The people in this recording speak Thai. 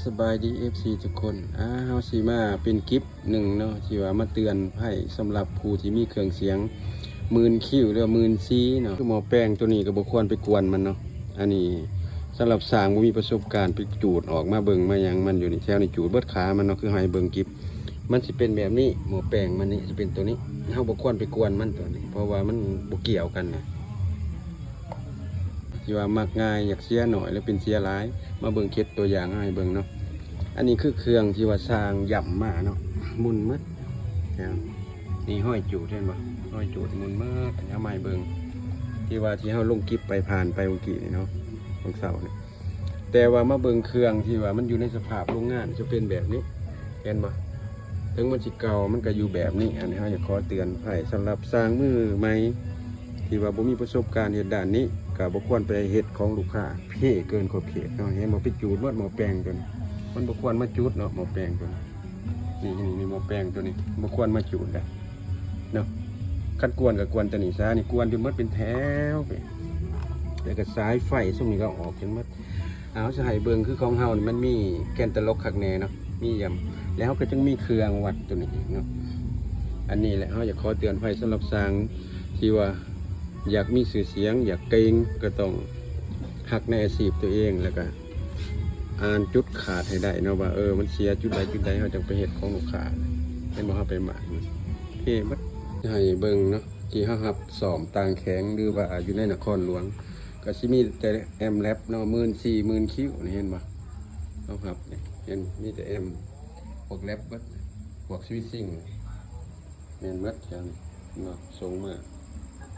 สบายดี FC ทุกคนเฮาสิมาเป็นคลิปหนึ่งเนาะที่ว่ามาเตือนให้สำหรับผู้ที่มีเครื่องเสียงมื่นคิ้วหรือมื่นซีเนาะคือหมอแป้งตัวนี้ก็บ่ควรไปกวนมันเนาะอันนี้สำหรับสร้างบ่มีประสบการณ์ไปจูดออกมาเบิ่งมาหยังมันอยู่นี่แถวนี้จูดเบิดขามันเนาะคือให้เบิ่งคลิปมันสิเป็นแบบนี้หมอแป้งมันนี่สิเป็นตัวนี้เฮาบ่ควรไปกวนมันตัวนี้เพราะว่ามันบ่เกี่ยวกันนะที่ว่ามักง่ายอยากเสียหน่อยแล้วเป็นเสียหลายมาเบิ่งเคสตัวอย่างให้เบิ่งเนาะอันนี้คือเครื่องที่ว่าสร้างย่ำมาเนาะมุนมัดนี่ห้อยจูดเห็นบ่ห้อยจูดมุนมัดอันนี้ใหม่เบิ่งที่ว่าที่เฮาลงคลิปไปผ่านไปเมื่อกี้นี่เนาะวันเสาร์นี่แต่ว่ามาเบิ่งเครื่องที่ว่ามันอยู่ในสภาพโรงงานจะเป็นแบบนี้เห็นบ่ถึงมันสิเก่ามันก็อยู่แบบนี้อันนี้เฮาอยากขอเตือนให้สำหรับสร้างมือใหม่ที่ว่าบ่มีประสบการณ์เฮ็ดด้านนี้ก็บ่ควรไปเฮ็ดของลูกค้าเพ่เกินขอบเขตเนาะเห็นบ่ไปจูดหมอแปลงตัวนี้มันบ่ควรมาจูดเนาะหมอแปลงตัวนี้นี่หมอแปลงตัวนี้บ่ควรมาจูดได้เนาะคันกวนก็กวนตัวนี้ซะนี่กวนอยู่หมดเป็นแถวไปแล้วก็สายไฟซุ่มนี้ก็ออกจนหมดเอาสิให้เบิ่งคือของเฮานี่มันมีแกนตลกข้างในเนาะมียำแล้วก็จึงมีเครื่องวัดตัวนี้เนาะอันนี้แหละเฮาอยากขอเตือนภัยสำหรับสร้างที่ว่าอยากมีชื่อเสียงอยากเก่งก็ต้องหักในอาชีพตัวเองแล้วก็อ่านจุดขาดให้ได้เนาะว่ามันเสียจุดใดเขาจังไปเฮ็ดของลูกค้าให้บ่เฮาไปหมากโอเคบัดให้เบิ่งเนาะที่เฮารับสอมต่างแข็งหรือว่าอยู่ในนครหลวงก็สิมีแต่แอมแลบเนาะ14,000คิวนี่เห็นบ่เฮารับนี่เห็นมีแต่แอมพวกแลบเบิดพวกสวิตซิ่งแม่นเบิดจังเนาะส่งมา